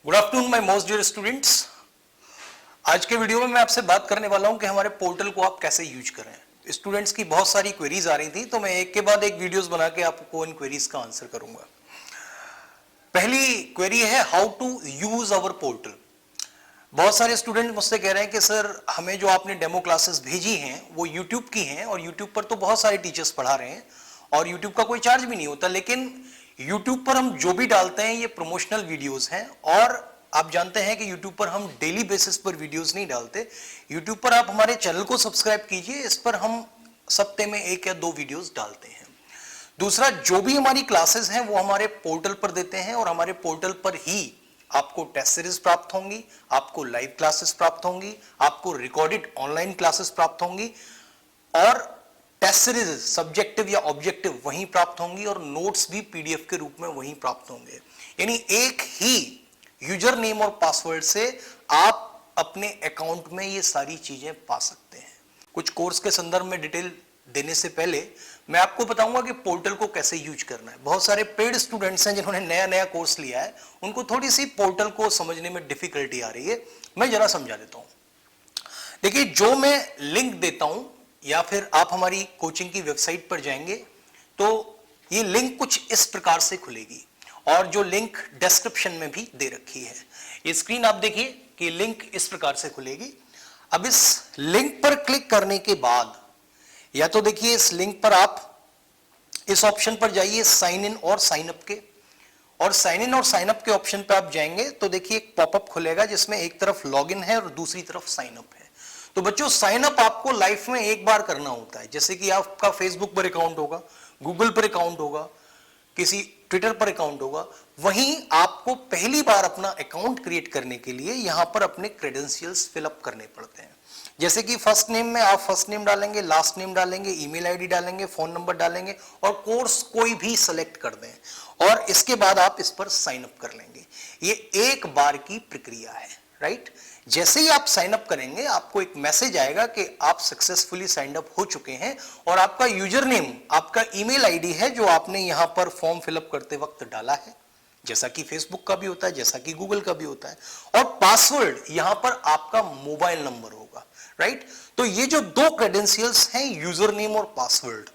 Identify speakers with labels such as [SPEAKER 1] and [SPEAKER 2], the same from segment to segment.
[SPEAKER 1] Good afternoon my most dear students. आज के video में मैं आपसे बात करने वाला हूं कि हमारे पोर्टल को आप कैसे यूज करें। स्टूडेंट्स की बहुत सारी क्वेरीज आ रही थी, तो मैं एक के बाद एक वीडियोस बना के आपको इन क्वेरीज का आंसर करूंगा। पहली क्वेरी है how to use our portal. बहुत सारे स्टूडेंट मुझसे कह रहे हैं कि सर हमें जो आपने डेमो क्लासेस भेजी हैं वो यूट्यूब की हैं और यूट्यूब पर तो बहुत सारे टीचर्स पढ़ा रहे हैं और यूट्यूब का कोई चार्ज भी नहीं होता, लेकिन यूट्यूब पर हम जो भी डालते हैं ये प्रमोशनल वीडियोस हैं और आप जानते हैं कि यूट्यूब पर हम डेली बेसिस पर वीडियोस नहीं डालते। यूट्यूब पर आप हमारे चैनल को सब्सक्राइब कीजिए, इस पर हम सप्ते में 1 या 2 वीडियोस डालते हैं। दूसरा, जो भी हमारी क्लासेस हैं वो हमारे पोर्टल पर देते हैं और हमारे पोर्टल पर ही आपको टेस्ट सीरीज प्राप्त होंगी, आपको लाइव क्लासेस प्राप्त होंगी, आपको रिकॉर्डेड ऑनलाइन क्लासेस प्राप्त होंगी और टेस्ट सीरीज सब्जेक्टिव या ऑब्जेक्टिव वहीं प्राप्त होंगी और नोट्स भी पीडीएफ के रूप में वहीं प्राप्त होंगे। यानी एक ही यूजर नेम और पासवर्ड से आप अपने अकाउंट में ये सारी चीजें पा सकते हैं। कुछ कोर्स के संदर्भ में डिटेल देने से पहले मैं आपको बताऊंगा कि पोर्टल को कैसे यूज करना है। बहुत सारे पेड स्टूडेंट्स हैं जिन्होंने नया नया कोर्स लिया है, उनको थोड़ी सी पोर्टल को समझने में डिफिकल्टी आ रही है। मैं जरा समझा देता हूं। देखिए, जो मैं लिंक देता हूं या फिर आप हमारी कोचिंग की वेबसाइट पर जाएंगे तो ये लिंक कुछ इस प्रकार से खुलेगी और जो लिंक डिस्क्रिप्शन में भी दे रखी है। ये स्क्रीन आप देखिए कि लिंक इस प्रकार से खुलेगी। अब इस लिंक पर क्लिक करने के बाद या तो देखिए इस लिंक पर आप इस ऑप्शन पर जाइए साइन इन और साइन अप के, और साइन इन और साइन अप के ऑप्शन पे आप जाएंगे तो देखिए एक पॉपअप खुलेगा जिसमें एक तरफ लॉगिन है और दूसरी तरफ साइन अप है। तो बच्चों, साइन अप आपको लाइफ में एक बार करना होता है। जैसे कि आपका फेसबुक पर अकाउंट होगा, गूगल पर अकाउंट होगा, किसी ट्विटर पर अकाउंट होगा, वहीं आपको पहली बार अपना अकाउंट क्रिएट करने के लिए यहां पर अपने क्रेडेंशियल्स फिलअप करने पड़ते हैं। जैसे कि फर्स्ट नेम में आप फर्स्ट नेम डालेंगे, लास्ट नेम डालेंगे, ईमेल आईडी डालेंगे, फोन नंबर डालेंगे और कोर्स कोई भी सिलेक्ट कर दें और इसके बाद आप इस पर साइन अप कर लेंगे। ये एक बार की प्रक्रिया है, राइट। जैसे ही आप साइन अप करेंगे आपको एक मैसेज आएगा कि आप सक्सेसफुली साइन अप हो चुके हैं और आपका यूजर नेम आपका ईमेल आईडी है जो आपने यहां पर फॉर्म फिलअप करते वक्त डाला है, जैसा कि फेसबुक का भी होता है, जैसा कि गूगल का भी होता है, और पासवर्ड यहां पर आपका मोबाइल नंबर होगा, राइट। तो ये जो 2 क्रेडेंशियल्स हैं, यूजर नेम और पासवर्ड,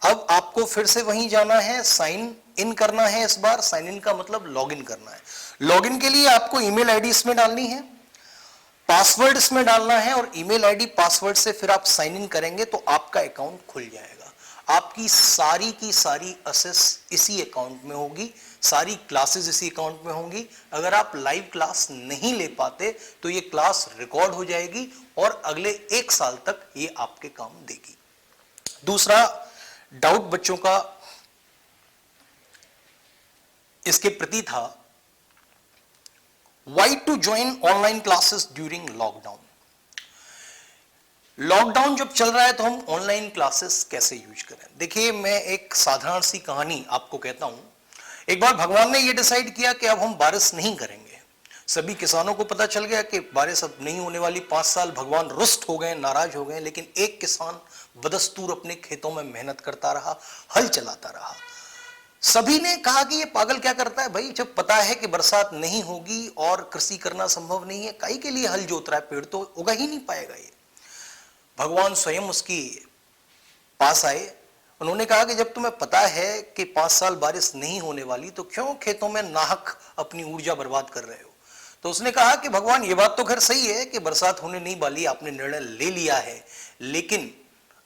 [SPEAKER 1] अब आपको फिर से वहीं जाना है, साइन इन करना है। इस बार साइन इन का मतलब लॉगिन करना है। लॉगिन के लिए आपको ईमेल आईडी इसमें डालनी है, पासवर्ड इसमें डालना है और ईमेल आईडी पासवर्ड से फिर आप साइन इन करेंगे तो आपका अकाउंट खुल जाएगा। आपकी सारी की सारी एक्सेस इसी अकाउंट में होगी, सारी क्लासेस इसी अकाउंट में होंगी। अगर आप लाइव क्लास नहीं ले पाते तो ये क्लास रिकॉर्ड हो जाएगी और अगले 1 साल तक ये आपके काम देगी। दूसरा डाउट बच्चों का इसके प्रति था, Why to join online classes during lockdown. Lockdown जब चल रहा है तो हम ऑनलाइन क्लासेस कैसे यूज करें। देखिए, मैं एक साधारण सी कहानी आपको कहता हूं। एक बार भगवान ने यह डिसाइड किया कि अब हम बारिश नहीं करेंगे। सभी किसानों को पता चल गया कि बारिश अब नहीं होने वाली। 5 साल भगवान रुष्ट हो गए, नाराज हो गए, लेकिन एक किसान बदस्तूर अपने खेतों में मेहनत करता रहा, हल चलाता रहा। सभी ने कहा कि ये पागल क्या करता है भाई, जब पता है कि बरसात नहीं होगी और कृषि करना संभव नहीं है, काहे के लिए हल जोत रहा है, पेड़ तो उगा ही नहीं पाएगा ये। भगवान स्वयं उसकी पास आए। उन्होंने कहा कि जब तुम्हें पता है कि 5 साल बारिश नहीं होने वाली तो क्यों खेतों में नाहक अपनी ऊर्जा बर्बाद कर रहे हो। तो उसने कहा कि भगवान, ये बात तो खैर सही है कि बरसात होने नहीं वाली, आपने निर्णय ले लिया है, लेकिन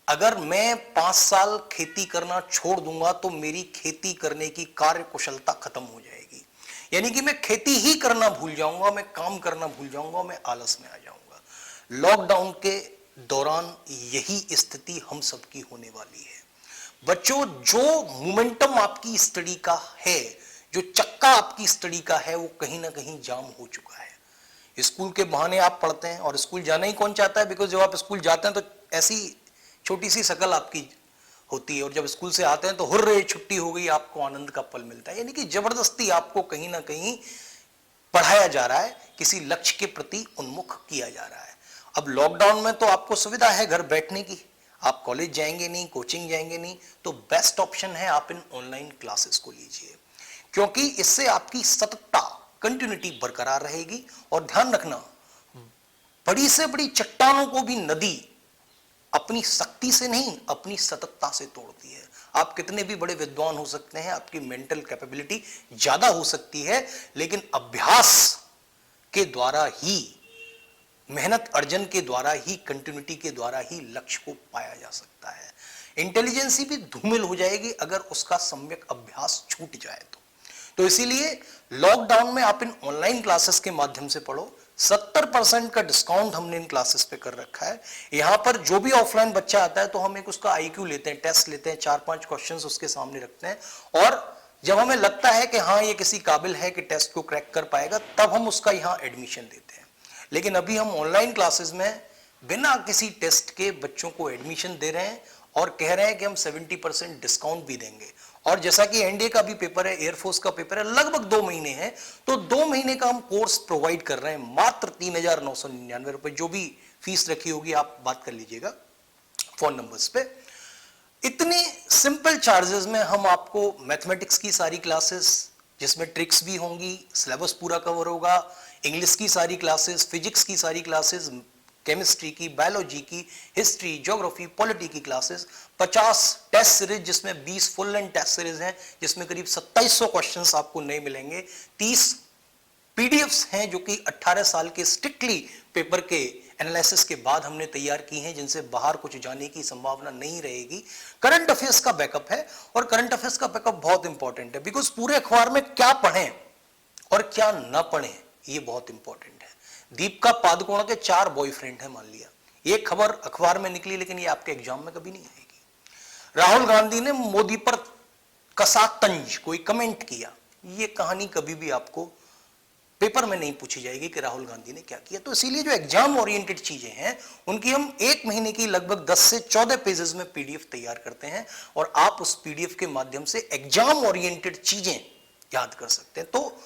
[SPEAKER 1] अगर मैं 5 साल खेती करना छोड़ दूंगा तो मेरी खेती करने की कार्य कुशलता खत्म हो जाएगी। यानी कि मैं खेती ही करना भूल जाऊंगा, मैं काम करना भूल जाऊंगा, मैं आलस में आ जाऊंगा। लॉकडाउन के दौरान यही स्थिति हम सबकी होने वाली है। बच्चों, जो मोमेंटम आपकी स्टडी का है, जो चक्का आपकी स्टडी का है, वो कहीं ना कहीं जाम हो चुका है। स्कूल के बहाने आप पढ़ते हैं और स्कूल जाना ही कौन चाहता है, बिकॉज जब आप स्कूल जाते हैं तो ऐसी छोटी सी शकल आपकी होती है और जब स्कूल से आते हैं तो हुर्रे छुट्टी हो गई, आपको आनंद का पल मिलता है। यानी कि जबरदस्ती आपको कहीं ना कहीं पढ़ाया जा रहा है, किसी लक्ष्य के प्रति उन्मुख किया जा रहा है। अब लॉकडाउन में तो आपको सुविधा है घर बैठने की, आप कॉलेज जाएंगे नहीं, कोचिंग जाएंगे नहीं, तो बेस्ट ऑप्शन है आप इन ऑनलाइन क्लासेस को लीजिए, क्योंकि इससे आपकी सततता कंटिन्यूटी बरकरार रहेगी। और ध्यान रखना, बड़ी से बड़ी चट्टानों को भी नदी अपनी शक्ति से नहीं, अपनी सततता से तोड़ती है। आप कितने भी बड़े विद्वान हो सकते हैं, आपकी मेंटल कैपेबिलिटी ज्यादा हो सकती है, लेकिन अभ्यास के द्वारा ही, मेहनत अर्जन के द्वारा ही, कंटिन्यूटी के द्वारा ही लक्ष्य को पाया जा सकता है। इंटेलिजेंसी भी धूमिल हो जाएगी अगर उसका सम्यक अभ्यास छूट जाए तो इसीलिए लॉकडाउन में आप इन ऑनलाइन क्लासेस के माध्यम से पढ़ो। 70% का डिस्काउंट हमने इन क्लासेस पे कर रखा है। यहां पर जो भी ऑफलाइन बच्चा आता है तो हम एक उसका आईक्यू लेते हैं, टेस्ट लेते हैं, 4-5 क्वेश्चंस उसके सामने रखते हैं, और जब हमें लगता है कि हाँ ये किसी काबिल है कि टेस्ट को क्रैक कर पाएगा, तब हम उसका यहां एडमिशन देते हैं। लेकिन अभी हम ऑनलाइन क्लासेस में बिना किसी टेस्ट के बच्चों को एडमिशन दे रहे हैं और कह रहे हैं कि हम 70% डिस्काउंट भी देंगे। और जैसा कि एनडीए का भी पेपर है, एयरफोर्स का पेपर है, लगभग 2 महीने हैं, तो 2 महीने का हम कोर्स प्रोवाइड कर रहे हैं मात्र 3,999 रुपए। जो भी फीस रखी होगी आप बात कर लीजिएगा फोन नंबर्स पे। इतने सिंपल चार्जेस में हम आपको मैथमेटिक्स की सारी क्लासेस, जिसमें ट्रिक्स भी होंगी, सिलेबस पूरा कवर होगा, इंग्लिश की सारी क्लासेस, फिजिक्स की सारी क्लासेस, केमिस्ट्री की, बायोलॉजी की, हिस्ट्री, ज्योग्राफी, पॉलिटी की क्लासेस, 50 टेस्ट सीरीज जिसमें 20 फुल लेंथ टेस्ट सीरीज हैं, जिसमें करीब 2700 क्वेश्चंस आपको नए मिलेंगे, 30 पीडीएफ्स हैं जो कि 18 साल के स्ट्रिक्टली पेपर के एनालिसिस के बाद हमने तैयार की हैं, जिनसे बाहर कुछ जाने की संभावना नहीं रहेगी। करंट अफेयर्स का बैकअप है, और करंट अफेयर्स का बैकअप बहुत इंपॉर्टेंट है, बिकॉज पूरे अखबार में क्या पढ़ें और क्या ना पढ़ें ये बहुत इंपॉर्टेंट है। दीपिका पादुकोण के 4 बॉयफ्रेंड हैं मान लिया, ये खबर अखबार में निकली, लेकिन ये आपके एग्जाम में कभी नहीं आएगी। राहुल गांधी ने मोदी पर कसा तंज कोई कमेंट किया, ये कहानी कभी भी आपको पेपर में नहीं पूछी जाएगी कि राहुल गांधी ने क्या किया। तो इसीलिए जो एग्जाम ओरिएंटेड चीजें हैं उनकी हम 1 महीने की लगभग 10 से 14 पेजेस में पीडीएफ तैयार करते हैं, और आप उस पीडीएफ के माध्यम से एग्जाम ओरिएंटेड चीजें याद कर सकते हैं। तो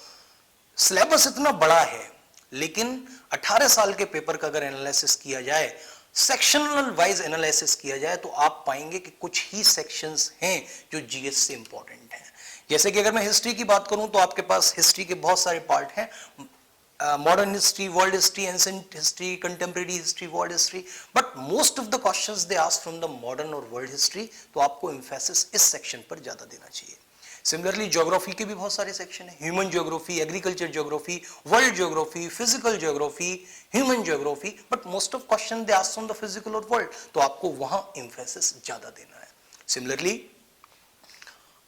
[SPEAKER 1] सिलेबस इतना बड़ा है, लेकिन 18 साल के पेपर का अगर एनालिसिस किया जाए, सेक्शनल वाइज एनालिसिस किया जाए, तो आप पाएंगे कि कुछ ही सेक्शंस हैं जो जीएस से इंपॉर्टेंट हैं। जैसे कि अगर मैं हिस्ट्री की बात करूं तो आपके पास हिस्ट्री के बहुत सारे पार्ट हैं, modern history, world history, ancient history, contemporary history, world history, but most of the questions they ask from the modern और वर्ल्ड हिस्ट्री, तो आपको एम्फेसिस इस सेक्शन पर ज्यादा देना चाहिए। सिमिलरली ज्योग्राफी के भी बहुत सारे सेक्शन है, human geography, agriculture geography, world geography, physical geography, human geography, but most of question they ask from the physical और वर्ल्ड, तो आपको वहां एम्फेसिस ज्यादा देना है। सिमिलरली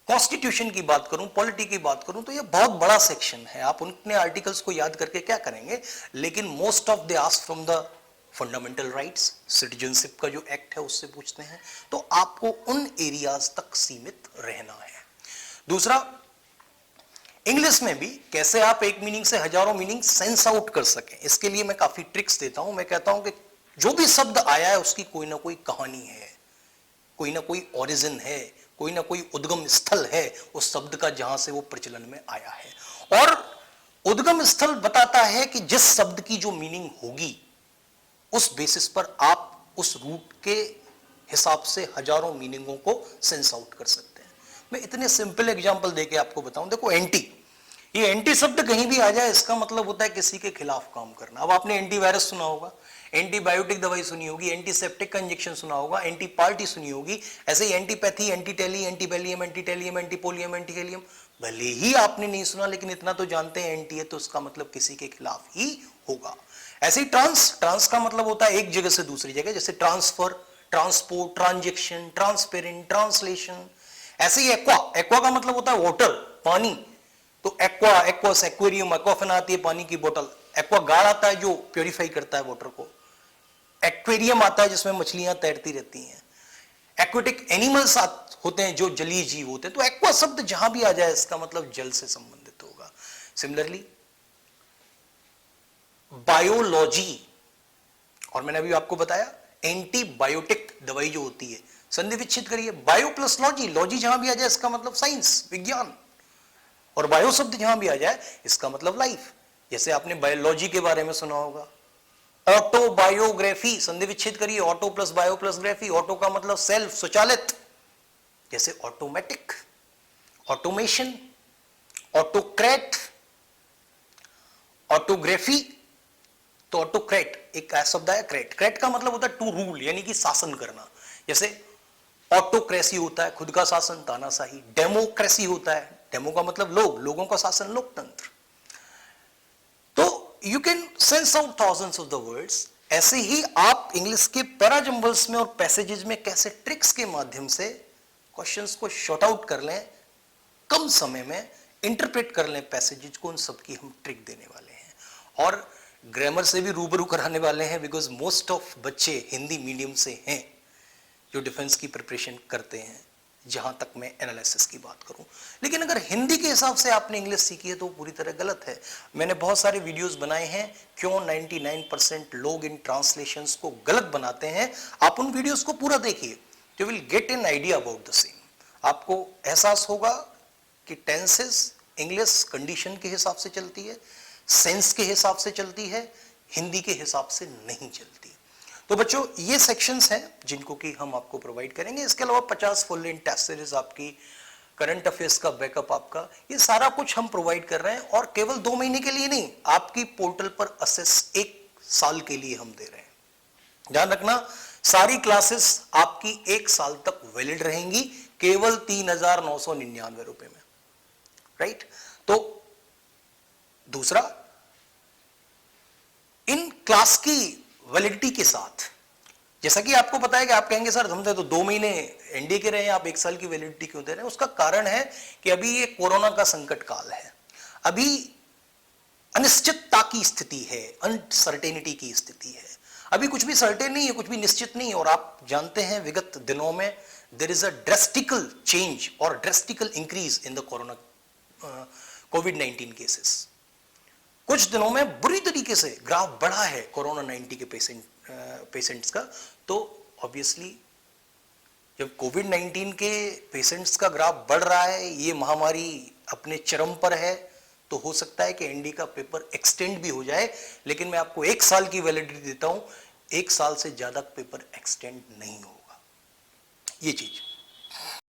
[SPEAKER 1] कॉन्स्टिट्यूशन की बात करूं, पॉलिटी की बात करूं, तो ये बहुत बड़ा सेक्शन है, आप उनके आर्टिकल्स को याद करके क्या करेंगे, लेकिन most of they ask from the fundamental rights, citizenship का जो एक्ट है उससे पूछते हैं, तो आपको उन एरियाज तक सीमित रहना है। दूसरा, इंग्लिश में भी कैसे आप एक मीनिंग से हजारों मीनिंग सेंस आउट कर सकें, इसके लिए मैं काफी ट्रिक्स देता हूं। मैं कहता हूं कि जो भी शब्द आया है उसकी कोई ना कोई कहानी है, कोई ना कोई ओरिजिन है, कोई ना कोई उद्गम स्थल है उस शब्द का जहां से वो प्रचलन में आया है, और उद्गम स्थल बताता है कि जिस शब्द की जो मीनिंग होगी उस बेसिस पर आप उस रूट के हिसाब से हजारों मीनिंगों को सेंस आउट कर सकते हैं। मैं इतने सिंपल एग्जांपल देके आपको बताऊं, देखो एंटी, ये एंटी शब्द कहीं भी आ जाए इसका मतलब होता है किसी के खिलाफ काम करना। अब आपने एंटीवायरस सुना होगा, एंटीबायोटिक दवाई सुनी होगी, एंटीसेप्टिक का इंजेक्शन सुना होगा, एंटी पार्टी सुनी होगी, ऐसे ही एंटीपैथी, एंटीटेली, एंटीबेलियम, एंटीटेलियम, एंटीपोलियम, एंटीहेलियम, भले ही आपने नहीं सुना लेकिन इतना तो जानते हैं एंटी है तो उसका मतलब किसी के खिलाफ ही होगा। ऐसे ही ट्रांस का मतलब होता है एक जगह से दूसरी जगह, जैसे transfer, transport, transaction, transparent, translation. ऐसे ही एक्वा का मतलब होता है वाटर, पानी, तो एक्वास, एक्वेरियम, एक्वाफिन आती है पानी की बोतल, एक्वा गार्ड आता है जो प्योरीफाई करता है वाटर को, एक्वेरियम आता है जिसमें मछलियां तैरती रहती हैं, एक्वेटिक एनिमल्स होते हैं जो जलीय जीव होते हैं। तो एक्वा शब्द जहां भी आ जाए इसका मतलब जल से संबंधित होगा। सिमिलरली बायोलॉजी, और मैंने अभी आपको बताया एंटीबायोटिक दवाई जो होती है, संधि विच्छेद करिए, बायो प्लस लॉजी, लॉजी जहां भी आ जाए इसका मतलब साइंस, विज्ञान, और बायो शब्द जहां भी आ जाए इसका मतलब लाइफ। जैसे आपने बायोलॉजी के बारे में सुना होगा, ऑटोबायोग्राफी, संधि विच्छेद करिए, auto plus bio plus graphy, auto का मतलब सेल्फ, स्वचालित, जैसे ऑटोमेटिक, ऑटोमेशन, ऑटोक्रेट, ऑटोग्राफी, तो ऑटोक्रेट एक शब्द है, क्रेट, क्रेट का मतलब होता है टू रूल, यानी कि शासन करना। जैसे ऑटोक्रेसी होता है खुद का शासन, तानाशाही। डेमोक्रेसी होता है, डेमो का मतलब लोग, लोगों का शासन, लोकतंत्र। तो you can sense out thousands of the words. ऐसे ही आप इंग्लिश के पैराजंबल्स में और पैसेजेस में कैसे ट्रिक्स के माध्यम से क्वेश्चंस को शॉर्ट आउट कर लें, कम समय में इंटरप्रेट कर लें पैसेजेस को, उन सब की हम ट्रिक देने वाले हैं। और ग्रामर से भी रूबरू कराने वाले हैं, बिकॉज मोस्ट ऑफ बच्चे हिंदी मीडियम से हैं जो डिफेंस की प्रिपरेशन करते हैं, जहां तक मैं एनालिसिस की बात करूं। लेकिन अगर हिंदी के हिसाब से आपने इंग्लिश सीखी है तो पूरी तरह गलत है। मैंने बहुत सारे वीडियोस बनाए हैं क्यों 99% लोग इन ट्रांसलेशंस को गलत बनाते हैं। आप उन वीडियोस को पूरा देखिए, you will get an idea about the same. आपको एहसास होगा कि टेंसेस इंग्लिश कंडीशन के हिसाब से चलती है, सेंस के हिसाब से चलती है, हिंदी के हिसाब से नहीं चलती। तो बच्चों ये सेक्शंस हैं जिनको कि हम आपको प्रोवाइड करेंगे। इसके अलावा 50 फुल लेंथ टेस्ट सीरीज, आपकी करंट अफेयर्स का बैकअप, आपका ये सारा कुछ हम प्रोवाइड कर रहे हैं। और केवल 2 महीने के लिए नहीं, आपकी पोर्टल पर असेस 1 साल के लिए हम दे रहे हैं। ध्यान रखना, सारी क्लासेस आपकी 1 साल तक वैलिड रहेंगी, केवल 3,999 रुपए में, राइट। तो दूसरा, इन क्लास की वैलिडिटी के साथ, जैसा कि आपको पता है कि आप कहेंगे सर हमने तो 2 महीने एनडीए के रहे हैं, आप 1 साल की वैलिडिटी क्यों दे रहे हैं? उसका कारण है कि अभी ये कोरोना का संकट काल है, अभी अनिश्चितता की स्थिति है, अनसर्टेनिटी की स्थिति है। अभी कुछ भी सर्टेन नहीं है, कुछ भी निश्चित नहीं है। और आप जानते हैं विगत दिनों में there is a drastical change और drastical increase in the corona कोविड-19 केसेस। कुछ दिनों में बुरी तरीके से ग्राफ बढ़ा है कोरोना 19 के पेशेंट्स का। तो ऑब्वियसली जब कोविड-19 के पेशेंट्स का ग्राफ बढ़ रहा है, ये महामारी अपने चरम पर है, तो हो सकता है कि एनडी का पेपर एक्सटेंड भी हो जाए। लेकिन मैं आपको 1 साल की वैलिडिटी देता हूं, 1 साल से ज्यादा पेपर एक्सटेंड नहीं होगा, ये चीज।